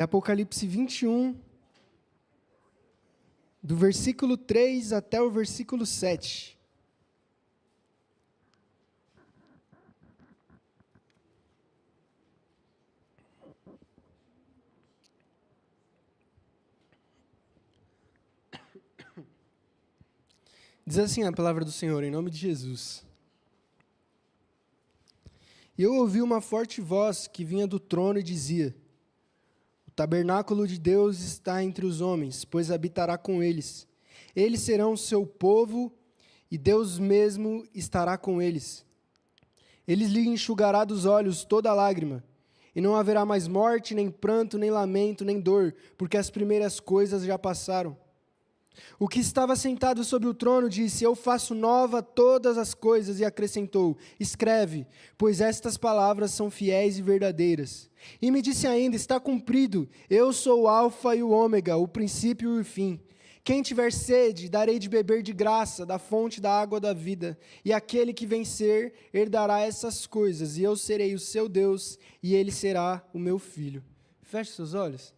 Apocalipse 21, do versículo 3 até o versículo 7. Diz assim a palavra do Senhor, em nome de Jesus. E eu ouvi uma forte voz que vinha do trono e dizia: O tabernáculo de Deus está entre os homens, pois habitará com eles. Eles serão seu povo, e Deus mesmo estará com eles. Ele lhe enxugará dos olhos toda lágrima, e não haverá mais morte, nem pranto, nem lamento, nem dor, porque as primeiras coisas já passaram. O que estava sentado sobre o trono disse: Eu faço nova todas as coisas, e acrescentou: Escreve, pois estas palavras são fiéis e verdadeiras. E me disse ainda: Está cumprido, eu sou o Alfa e o Ômega, o princípio e o fim. Quem tiver sede, darei de beber de graça da fonte da água da vida, e aquele que vencer herdará essas coisas, e eu serei o seu Deus, e ele será o meu filho. Feche seus olhos.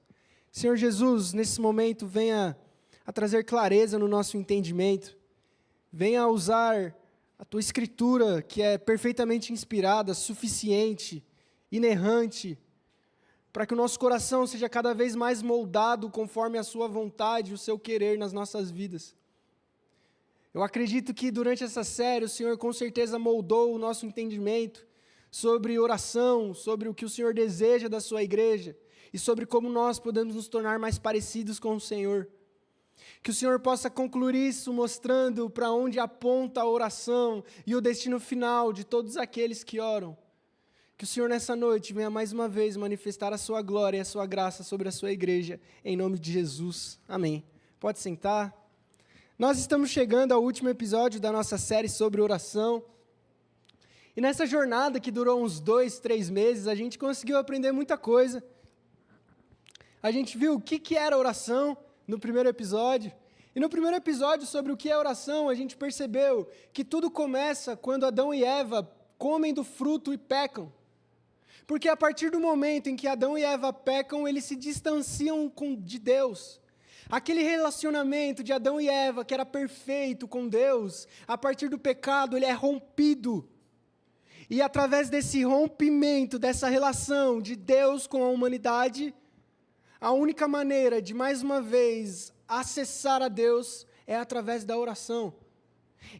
Senhor Jesus, nesse momento, venha a trazer clareza no nosso entendimento, venha a usar a Tua Escritura, que é perfeitamente inspirada, suficiente, inerrante, para que o nosso coração seja cada vez mais moldado conforme a Sua vontade e o Seu querer nas nossas vidas. Eu acredito que durante essa série o Senhor com certeza moldou o nosso entendimento sobre oração, sobre o que o Senhor deseja da Sua igreja e sobre como nós podemos nos tornar mais parecidos com o Senhor. Que o Senhor possa concluir isso mostrando para onde aponta a oração e o destino final de todos aqueles que oram. Que o Senhor nessa noite venha mais uma vez manifestar a sua glória e a sua graça sobre a sua igreja, em nome de Jesus. Amém. Pode sentar. Nós estamos chegando ao último episódio da nossa série sobre oração. E nessa jornada que durou uns 2, 3 meses, a gente conseguiu aprender muita coisa. A gente viu o que era oração no primeiro episódio. E no primeiro episódio sobre o que é oração, a gente percebeu que tudo começa quando Adão e Eva comem do fruto e pecam. Porque a partir do momento em que Adão e Eva pecam, eles se distanciam de Deus. Aquele relacionamento de Adão e Eva, que era perfeito com Deus, a partir do pecado, ele é rompido. E através desse rompimento, dessa relação de Deus com a humanidade, a única maneira de, mais uma vez, acessar a Deus é através da oração.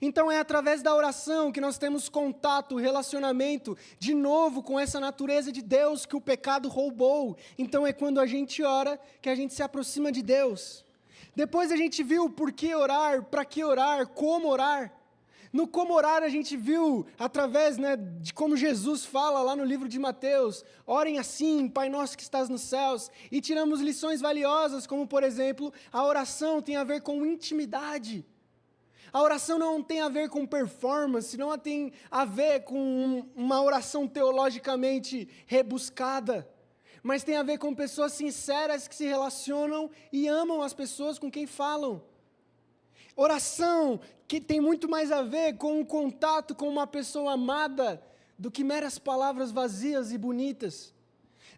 Então é através da oração que nós temos contato, relacionamento, de novo com essa natureza de Deus que o pecado roubou. Então é quando a gente ora que a gente se aproxima de Deus. Depois a gente viu por que orar, para que orar, como orar. No como orar a gente viu, através de como Jesus fala lá no livro de Mateus, orem assim, Pai nosso que estás nos céus, e tiramos lições valiosas, como por exemplo, a oração tem a ver com intimidade. A oração não tem a ver com performance, não tem a ver com uma oração teologicamente rebuscada, mas tem a ver com pessoas sinceras que se relacionam e amam as pessoas com quem falam. Oração que tem muito mais a ver com o contato com uma pessoa amada do que meras palavras vazias e bonitas.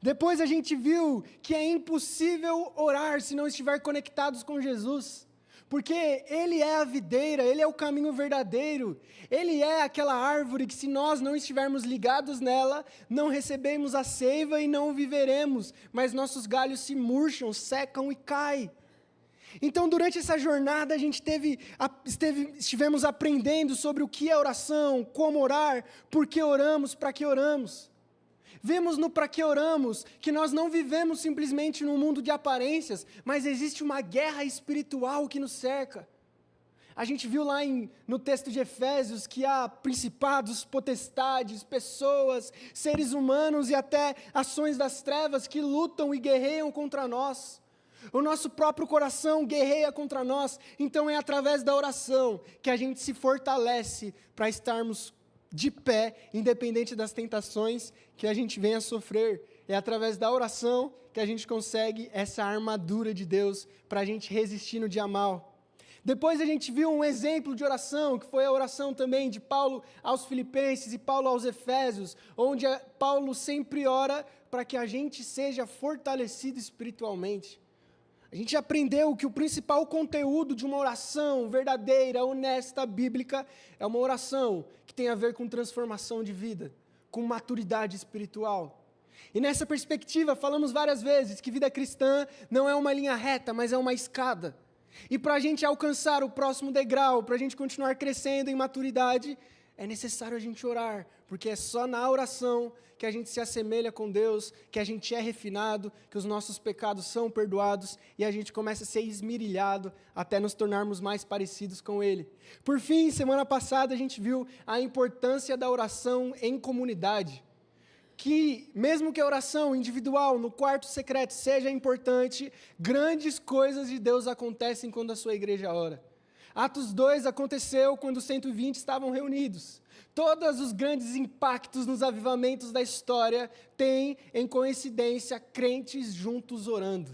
Depois a gente viu que é impossível orar se não estiver conectados com Jesus. Porque Ele é a videira, Ele é o caminho verdadeiro, Ele é aquela árvore que se nós não estivermos ligados nela, não recebemos a seiva e não viveremos, mas nossos galhos se murcham, secam e caem. Então, durante essa jornada, a gente estivemos aprendendo sobre o que é oração, como orar, por que oramos, para que oramos. Vemos no para que oramos que nós não vivemos simplesmente num mundo de aparências, mas existe uma guerra espiritual que nos cerca. A gente viu lá no texto de Efésios que há principados, potestades, pessoas, seres humanos e até ações das trevas que lutam e guerreiam contra nós. O nosso próprio coração guerreia contra nós, então é através da oração que a gente se fortalece para estarmos de pé, independente das tentações que a gente venha a sofrer. É através da oração que a gente consegue essa armadura de Deus para a gente resistir no dia mal. Depois a gente viu um exemplo de oração, que foi a oração também de Paulo aos Filipenses e Paulo aos Efésios, onde Paulo sempre ora para que a gente seja fortalecido espiritualmente. A gente aprendeu que o principal conteúdo de uma oração verdadeira, honesta, bíblica, é uma oração que tem a ver com transformação de vida, com maturidade espiritual. E nessa perspectiva, falamos várias vezes que vida cristã não é uma linha reta, mas é uma escada. E para a gente alcançar o próximo degrau, para a gente continuar crescendo em maturidade, é necessário a gente orar, porque é só na oração que a gente se assemelha com Deus, que a gente é refinado, que os nossos pecados são perdoados e a gente começa a ser esmirilhado até nos tornarmos mais parecidos com Ele. Por fim, semana passada a gente viu a importância da oração em comunidade. Que mesmo que a oração individual no quarto secreto seja importante, grandes coisas de Deus acontecem quando a sua igreja ora. Atos 2 aconteceu quando os 120 estavam reunidos. Todos os grandes impactos nos avivamentos da história têm, em coincidência, crentes juntos orando.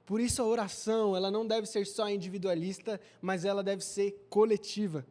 Por isso a oração, ela não deve ser só individualista, mas ela deve ser coletiva.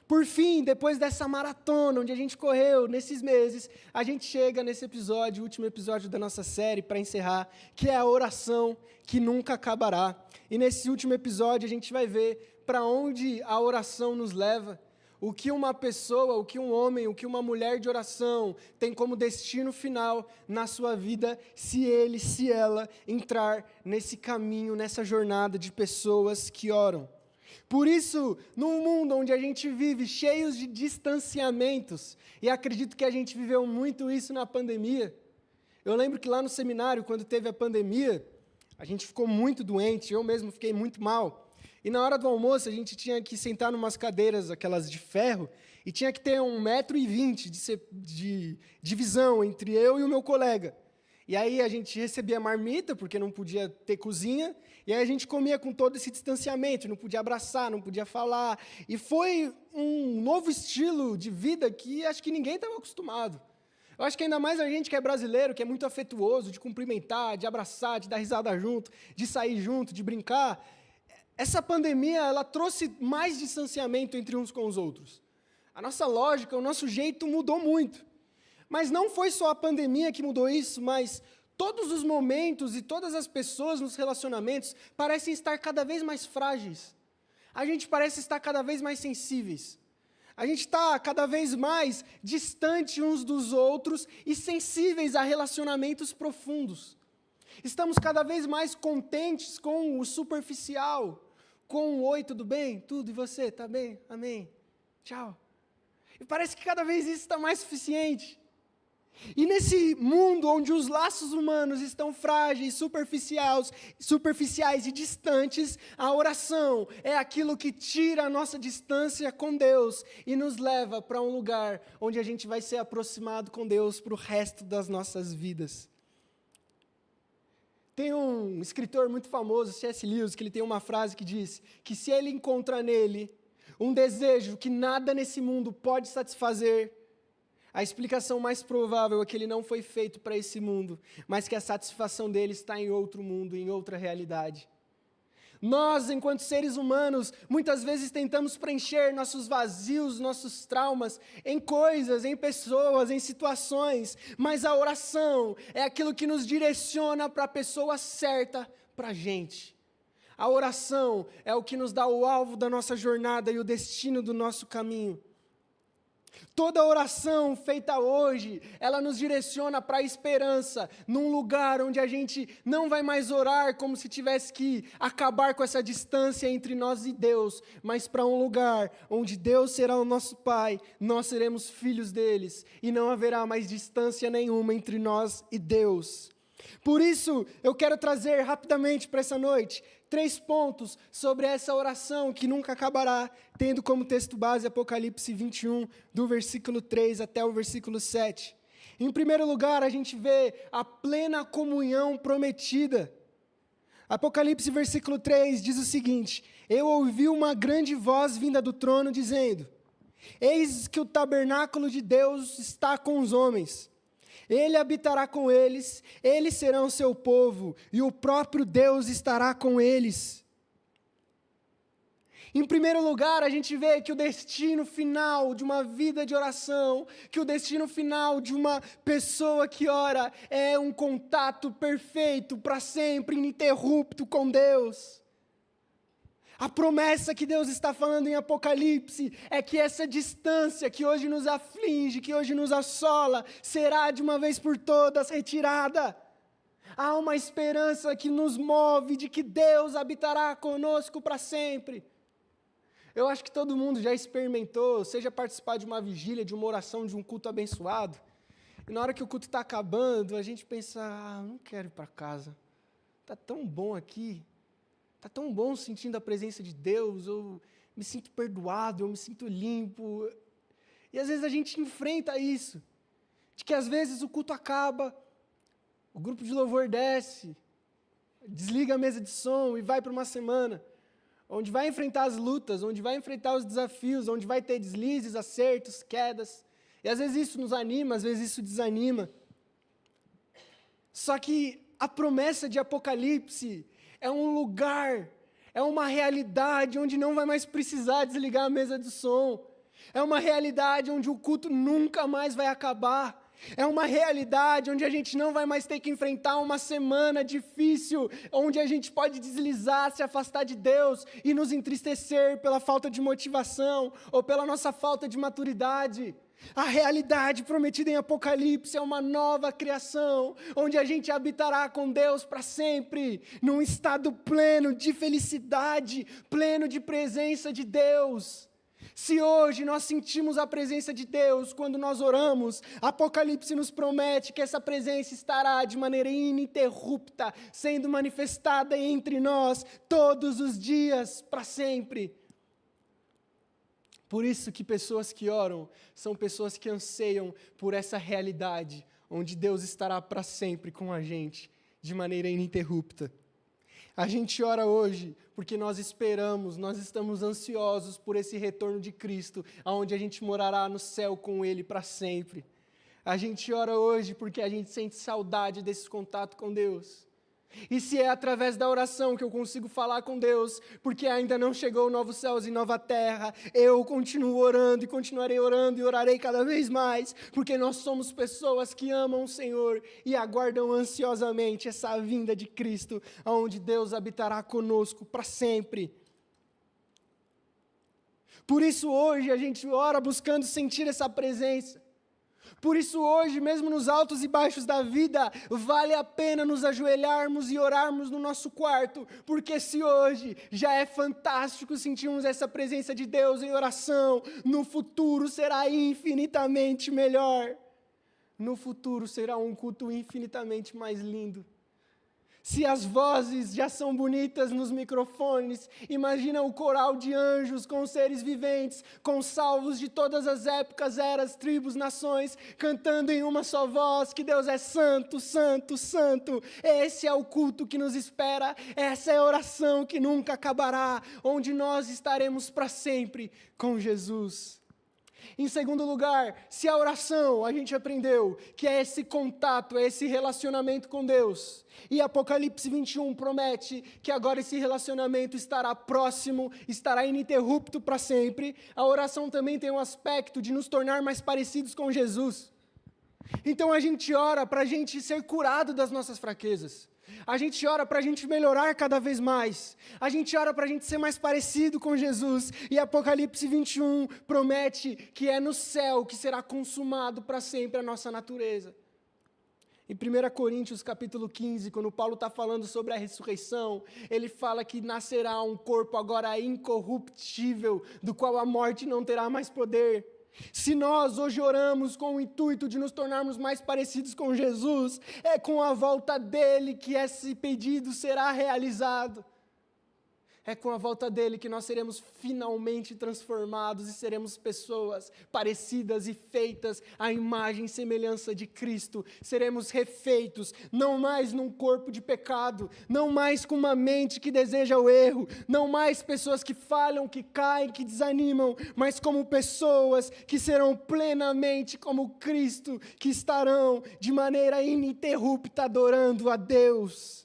Por fim, depois dessa maratona onde a gente correu nesses meses, a gente chega nesse episódio, o último episódio da nossa série para encerrar, que é a oração que nunca acabará. E nesse último episódio a gente vai ver para onde a oração nos leva, o que uma pessoa, o que um homem, o que uma mulher de oração tem como destino final na sua vida, se ele, se ela entrar nesse caminho, nessa jornada de pessoas que oram. Por isso, num mundo onde a gente vive cheios de distanciamentos, e acredito que a gente viveu muito isso na pandemia, eu lembro que lá no seminário, quando teve a pandemia, a gente ficou muito doente, eu mesmo fiquei muito mal. E na hora do almoço, a gente tinha que sentar em umas cadeiras, aquelas de ferro, e tinha que ter 1,20 m de divisão entre eu e o meu colega. E aí a gente recebia marmita, porque não podia ter cozinha, e aí a gente comia com todo esse distanciamento, não podia abraçar, não podia falar. E foi um novo estilo de vida que acho que ninguém estava acostumado. Eu acho que ainda mais a gente que é brasileiro, que é muito afetuoso, de cumprimentar, de abraçar, de dar risada junto, de sair junto, de brincar. Essa pandemia, ela trouxe mais distanciamento entre uns com os outros. A nossa lógica, o nosso jeito mudou muito. Mas não foi só a pandemia que mudou isso, mas todos os momentos e todas as pessoas nos relacionamentos parecem estar cada vez mais frágeis. A gente parece estar cada vez mais sensíveis. A gente está cada vez mais distante uns dos outros e sensíveis a relacionamentos profundos. Estamos cada vez mais contentes com o superficial, com o oi, tudo bem? Tudo, e você? Tá bem? Amém. Tchau. E parece que cada vez isso está mais suficiente. E nesse mundo onde os laços humanos estão frágeis, superficiais e distantes, a oração é aquilo que tira a nossa distância com Deus e nos leva para um lugar onde a gente vai ser aproximado com Deus para o resto das nossas vidas. Tem um escritor muito famoso, C.S. Lewis, que ele tem uma frase que diz que se ele encontra nele um desejo que nada nesse mundo pode satisfazer, a explicação mais provável é que ele não foi feito para esse mundo, mas que a satisfação dele está em outro mundo, em outra realidade. Nós, enquanto seres humanos, muitas vezes tentamos preencher nossos vazios, nossos traumas, em coisas, em pessoas, em situações, mas a oração é aquilo que nos direciona para a pessoa certa para a gente. A oração é o que nos dá o alvo da nossa jornada e o destino do nosso caminho. Toda oração feita hoje, ela nos direciona para a esperança, num lugar onde a gente não vai mais orar como se tivesse que acabar com essa distância entre nós e Deus, mas para um lugar onde Deus será o nosso Pai, nós seremos filhos deles, e não haverá mais distância nenhuma entre nós e Deus. Por isso, eu quero trazer rapidamente para essa noite 3 pontos sobre essa oração que nunca acabará, tendo como texto base Apocalipse 21, do versículo 3 até o versículo 7. Em primeiro lugar, a gente vê a plena comunhão prometida. Apocalipse versículo 3 diz o seguinte: eu ouvi uma grande voz vinda do trono dizendo: eis que o tabernáculo de Deus está com os homens. Ele habitará com eles, eles serão seu povo, e o próprio Deus estará com eles. Em primeiro lugar, a gente vê que o destino final de uma vida de oração, que o destino final de uma pessoa que ora é um contato perfeito, para sempre, ininterrupto com Deus. A promessa que Deus está falando em Apocalipse é que essa distância que hoje nos aflige, que hoje nos assola, será de uma vez por todas retirada. Há uma esperança que nos move de que Deus habitará conosco para sempre. Eu acho que todo mundo já experimentou, seja participar de uma vigília, de uma oração, de um culto abençoado, e na hora que o culto está acabando, a gente pensa, não quero ir para casa, está tão bom aqui, está tão bom sentindo a presença de Deus, eu me sinto perdoado, eu me sinto limpo, e às vezes a gente enfrenta isso, de que às vezes o culto acaba, o grupo de louvor desce, desliga a mesa de som e vai para uma semana, onde vai enfrentar as lutas, onde vai enfrentar os desafios, onde vai ter deslizes, acertos, quedas. E às vezes isso nos anima, às vezes isso desanima. Só que a promessa de Apocalipse é um lugar, é uma realidade onde não vai mais precisar desligar a mesa de som. É uma realidade onde o culto nunca mais vai acabar. É uma realidade onde a gente não vai mais ter que enfrentar uma semana difícil, onde a gente pode deslizar, se afastar de Deus e nos entristecer pela falta de motivação ou pela nossa falta de maturidade. A realidade prometida em Apocalipse é uma nova criação, onde a gente habitará com Deus para sempre, num estado pleno de felicidade, pleno de presença de Deus. Se hoje nós sentimos a presença de Deus quando nós oramos, Apocalipse nos promete que essa presença estará de maneira ininterrupta, sendo manifestada entre nós todos os dias, para sempre. Por isso que pessoas que oram são pessoas que anseiam por essa realidade, onde Deus estará para sempre com a gente, de maneira ininterrupta. A gente ora hoje porque nós esperamos, nós estamos ansiosos por esse retorno de Cristo, onde a gente morará no céu com Ele para sempre. A gente ora hoje porque a gente sente saudade desse contato com Deus. E se é através da oração que eu consigo falar com Deus, porque ainda não chegou novos céus e nova terra, eu continuo orando e continuarei orando e orarei cada vez mais, porque nós somos pessoas que amam o Senhor e aguardam ansiosamente essa vinda de Cristo, onde Deus habitará conosco para sempre. Por isso hoje a gente ora buscando sentir essa presença. Por isso hoje, mesmo nos altos e baixos da vida, vale a pena nos ajoelharmos e orarmos no nosso quarto, porque se hoje já é fantástico sentirmos essa presença de Deus em oração, no futuro será infinitamente melhor. No futuro será um culto infinitamente mais lindo. Se as vozes já são bonitas nos microfones, imagina o coral de anjos com seres viventes, com salvos de todas as épocas, eras, tribos, nações, cantando em uma só voz, que Deus é santo, santo, santo. Esse é o culto que nos espera, essa é a oração que nunca acabará, onde nós estaremos para sempre com Jesus. Em segundo lugar, se a oração, a gente aprendeu que é esse contato, é esse relacionamento com Deus. E Apocalipse 21 promete que agora esse relacionamento estará próximo, estará ininterrupto para sempre. A oração também tem um aspecto de nos tornar mais parecidos com Jesus. Então a gente ora para a gente ser curado das nossas fraquezas. A gente ora para a gente melhorar cada vez mais. A gente ora para a gente ser mais parecido com Jesus. E Apocalipse 21 promete que é no céu que será consumado para sempre a nossa natureza. Em 1 Coríntios capítulo 15, quando Paulo está falando sobre a ressurreição, ele fala que nascerá um corpo agora incorruptível, do qual a morte não terá mais poder. Se nós hoje oramos com o intuito de nos tornarmos mais parecidos com Jesus, é com a volta dele que esse pedido será realizado. É com a volta dele que nós seremos finalmente transformados e seremos pessoas parecidas e feitas à imagem e semelhança de Cristo. Seremos refeitos, não mais num corpo de pecado, não mais com uma mente que deseja o erro, não mais pessoas que falham, que caem, que desanimam, mas como pessoas que serão plenamente como Cristo, que estarão de maneira ininterrupta adorando a Deus.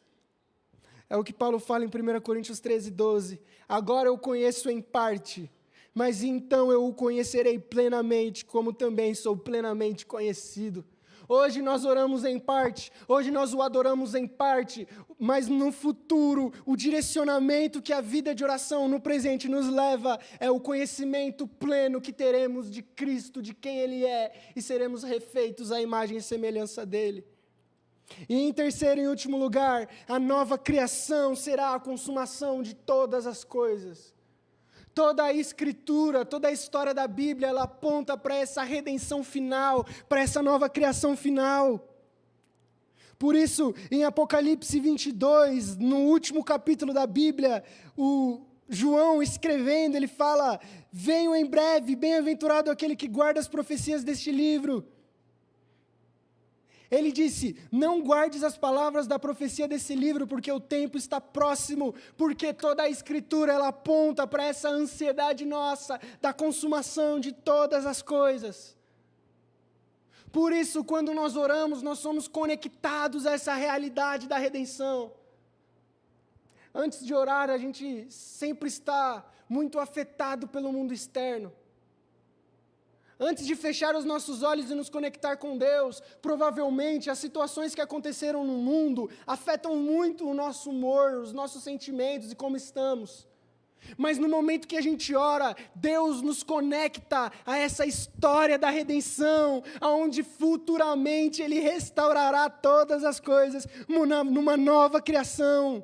É o que Paulo fala em 1 Coríntios 13:12. Agora eu conheço em parte, mas então eu o conhecerei plenamente, como também sou plenamente conhecido. Hoje nós oramos em parte, hoje nós o adoramos em parte, mas no futuro, o direcionamento que a vida de oração no presente nos leva é o conhecimento pleno que teremos de Cristo, de quem Ele é, e seremos refeitos à imagem e semelhança dEle. E em terceiro e último lugar, a nova criação será a consumação de todas as coisas. Toda a Escritura, toda a história da Bíblia, ela aponta para essa redenção final, para essa nova criação final. Por isso, em Apocalipse 22, no último capítulo da Bíblia, o João escrevendo, ele fala: venho em breve, bem-aventurado aquele que guarda as profecias deste livro. Ele disse: não guardes as palavras da profecia desse livro, porque o tempo está próximo, porque toda a Escritura ela aponta para essa ansiedade nossa, da consumação de todas as coisas. Por isso, quando nós oramos, nós somos conectados a essa realidade da redenção. Antes de orar, a gente sempre está muito afetado pelo mundo externo. Antes de fechar os nossos olhos e nos conectar com Deus, provavelmente as situações que aconteceram no mundo afetam muito o nosso humor, os nossos sentimentos e como estamos. Mas no momento que a gente ora, Deus nos conecta a essa história da redenção, onde futuramente Ele restaurará todas as coisas numa nova criação.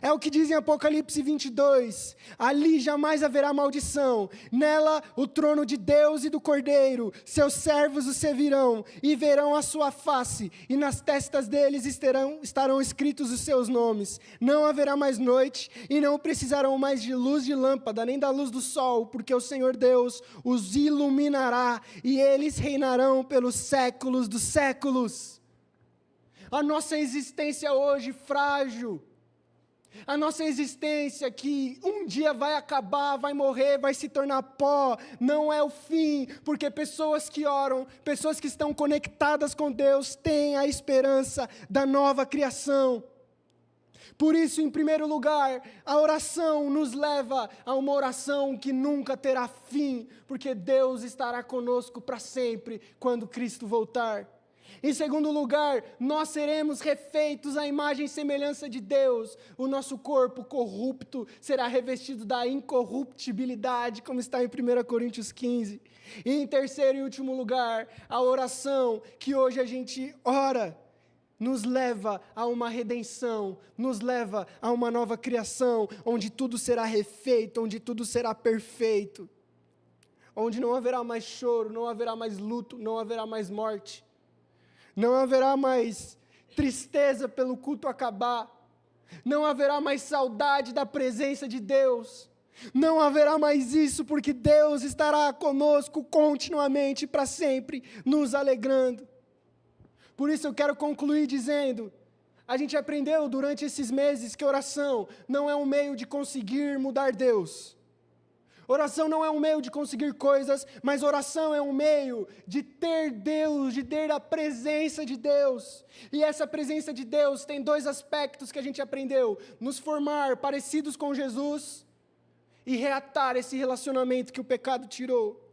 É o que diz em Apocalipse 22, ali jamais haverá maldição, nela o trono de Deus e do Cordeiro, seus servos o servirão e verão a sua face, e nas testas deles estarão escritos os seus nomes. Não haverá mais noite, e não precisarão mais de luz de lâmpada, nem da luz do sol, porque o Senhor Deus os iluminará, e eles reinarão pelos séculos dos séculos. A nossa existência hoje frágil, a nossa existência que um dia vai acabar, vai morrer, vai se tornar pó, não é o fim, porque pessoas que oram, pessoas que estão conectadas com Deus, têm a esperança da nova criação. Por isso, em primeiro lugar, a oração nos leva a uma oração que nunca terá fim, porque Deus estará conosco para sempre, quando Cristo voltar. Em segundo lugar, nós seremos refeitos à imagem e semelhança de Deus. O nosso corpo corrupto será revestido da incorruptibilidade, como está em 1 Coríntios 15. E em terceiro e último lugar, a oração que hoje a gente ora nos leva a uma redenção, nos leva a uma nova criação, onde tudo será refeito, onde tudo será perfeito, onde não haverá mais choro, não haverá mais luto, não haverá mais morte. Não haverá mais tristeza pelo culto acabar. Não haverá mais saudade da presença de Deus. Não haverá mais isso, porque Deus estará conosco continuamente, para sempre, nos alegrando. Por isso eu quero concluir dizendo, a gente aprendeu durante esses meses que oração não é um meio de conseguir mudar Deus. Oração não é um meio de conseguir coisas, mas oração é um meio de ter Deus, de ter a presença de Deus. E essa presença de Deus tem dois aspectos que a gente aprendeu: nos formar parecidos com Jesus e reatar esse relacionamento que o pecado tirou.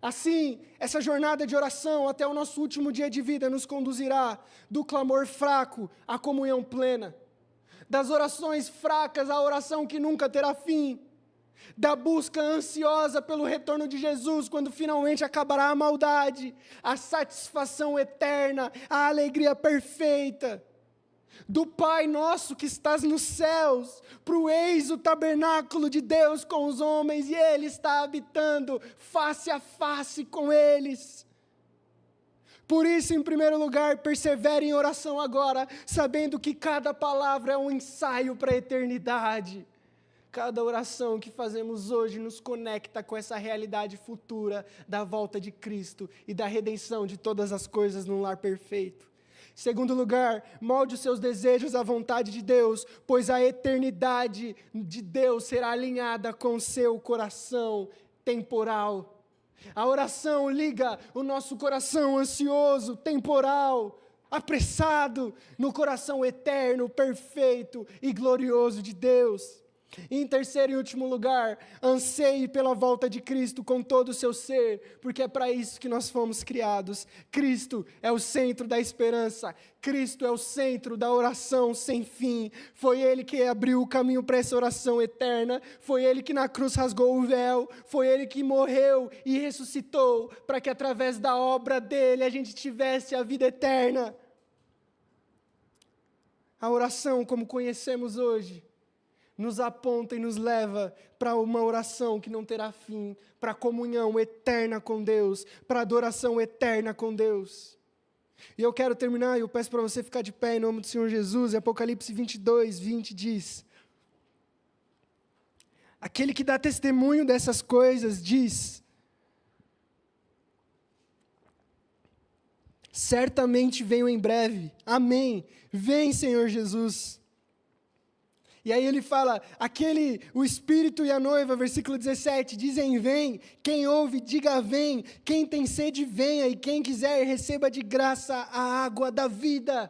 Assim, essa jornada de oração até o nosso último dia de vida nos conduzirá do clamor fraco à comunhão plena, das orações fracas à oração que nunca terá fim, da busca ansiosa pelo retorno de Jesus, quando finalmente acabará a maldade, a satisfação eterna, a alegria perfeita, do Pai nosso que estás nos céus, para o eis o tabernáculo de Deus com os homens, e Ele está habitando face a face com eles. Por isso, em primeiro lugar, persevere em oração agora, sabendo que cada palavra é um ensaio para a eternidade. Cada oração que fazemos hoje nos conecta com essa realidade futura da volta de Cristo e da redenção de todas as coisas num lar perfeito. Segundo lugar, molde os seus desejos à vontade de Deus, pois a eternidade de Deus será alinhada com o seu coração temporal. A oração liga o nosso coração ansioso, temporal, apressado no coração eterno, perfeito e glorioso de Deus. E em terceiro e último lugar, anseie pela volta de Cristo com todo o seu ser, porque é para isso que nós fomos criados. Cristo é o centro da esperança, Cristo é o centro da oração sem fim. Foi Ele que abriu o caminho para essa oração eterna, foi Ele que na cruz rasgou o véu, foi Ele que morreu e ressuscitou, para que através da obra dEle a gente tivesse a vida eterna. A oração, como conhecemos hoje, nos aponta e nos leva para uma oração que não terá fim, para a comunhão eterna com Deus, para a adoração eterna com Deus. E eu quero terminar, e eu peço para você ficar de pé em nome do Senhor Jesus. Apocalipse 22, 20 diz: aquele que dá testemunho dessas coisas diz: certamente venho em breve. Amém. Vem, Senhor Jesus. E aí ele fala, o Espírito e a noiva, versículo 17, dizem vem, quem ouve, diga vem, quem tem sede, venha, e quem quiser, receba de graça a água da vida.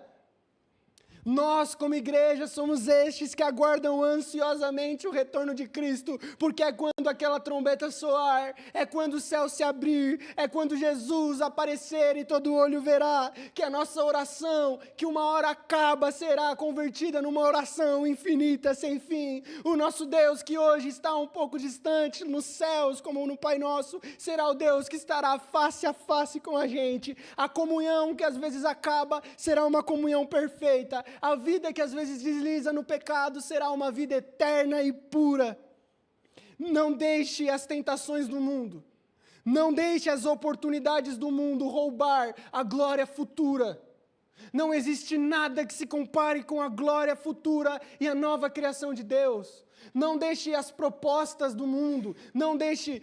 Nós, como igreja, somos estes que aguardam ansiosamente o retorno de Cristo, porque é quando aquela trombeta soar, é quando o céu se abrir, é quando Jesus aparecer e todo olho verá, que a nossa oração, que uma hora acaba, será convertida numa oração infinita, sem fim. O nosso Deus, que hoje está um pouco distante nos céus, como no Pai Nosso, será o Deus que estará face a face com a gente. A comunhão que às vezes acaba, será uma comunhão perfeita. A vida que às vezes desliza no pecado será uma vida eterna e pura. Não deixe as tentações do mundo, não deixe as oportunidades do mundo roubar a glória futura. Não existe nada que se compare com a glória futura e a nova criação de Deus. Não deixe as propostas do mundo, não deixe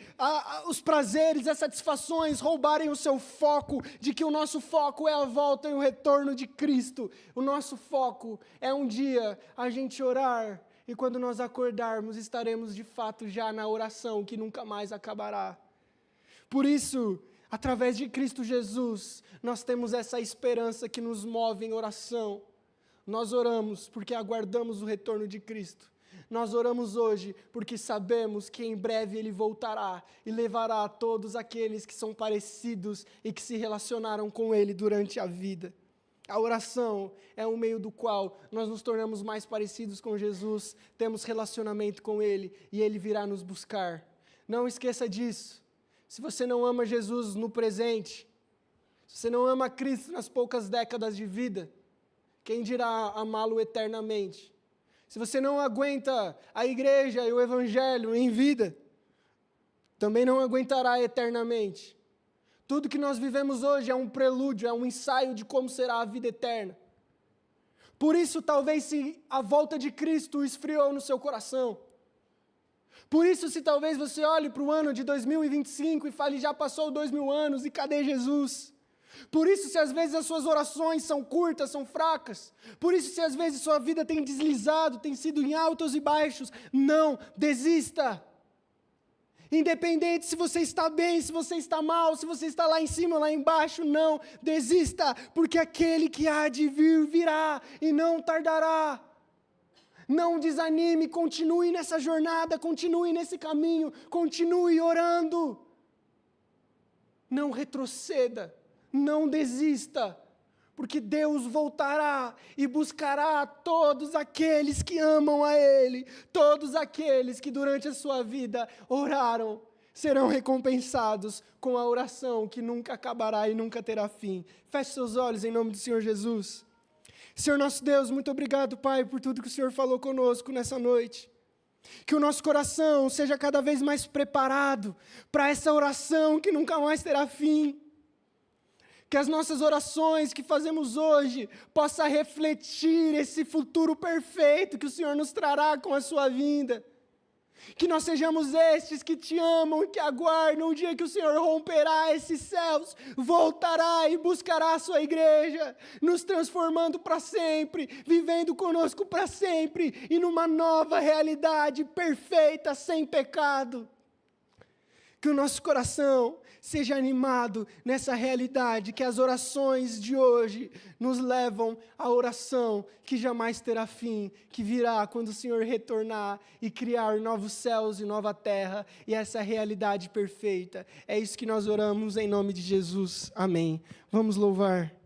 os prazeres, as satisfações roubarem o seu foco, de que o nosso foco é a volta e o retorno de Cristo. O nosso foco é um dia a gente orar, e quando nós acordarmos, estaremos de fato já na oração que nunca mais acabará. Por isso, através de Cristo Jesus, nós temos essa esperança que nos move em oração. Nós oramos porque aguardamos o retorno de Cristo. Nós oramos hoje porque sabemos que em breve Ele voltará e levará a todos aqueles que são parecidos e que se relacionaram com Ele durante a vida. A oração é um meio do qual nós nos tornamos mais parecidos com Jesus, temos relacionamento com Ele e Ele virá nos buscar. Não esqueça disso. Se você não ama Jesus no presente, se você não ama Cristo nas poucas décadas de vida, quem dirá amá-lo eternamente? Se você não aguenta a igreja e o evangelho em vida, também não aguentará eternamente. Tudo que nós vivemos hoje é um prelúdio, é um ensaio de como será a vida eterna. Por isso, talvez se a volta de Cristo esfriou no seu coração, por isso, se talvez você olhe para o ano de 2025 e fale, já passou 2000 anos e cadê Jesus? Por isso, se às vezes as suas orações são curtas, são fracas, por isso, se às vezes sua vida tem deslizado, tem sido em altos e baixos, não desista. Independente se você está bem, se você está mal, se você está lá em cima ou lá embaixo, não desista, porque aquele que há de vir, virá e não tardará. Não desanime, continue nessa jornada, continue nesse caminho, continue orando. Não retroceda, não desista, porque Deus voltará e buscará todos aqueles que amam a Ele, todos aqueles que durante a sua vida oraram, serão recompensados com a oração que nunca acabará e nunca terá fim. Feche seus olhos em nome do Senhor Jesus. Senhor nosso Deus, muito obrigado, Pai, por tudo que o Senhor falou conosco nessa noite. Que o nosso coração seja cada vez mais preparado para essa oração que nunca mais terá fim. Que as nossas orações que fazemos hoje possam refletir esse futuro perfeito que o Senhor nos trará com a sua vinda. Que nós sejamos estes que te amam e que aguardam o dia que o Senhor romperá esses céus, voltará e buscará a sua igreja, nos transformando para sempre, vivendo conosco para sempre e numa nova realidade perfeita, sem pecado. Que o nosso coração seja animado nessa realidade, que as orações de hoje nos levam à oração que jamais terá fim, que virá quando o Senhor retornar e criar novos céus e nova terra, e essa realidade perfeita. É isso que nós oramos em nome de Jesus. Amém. Vamos louvar.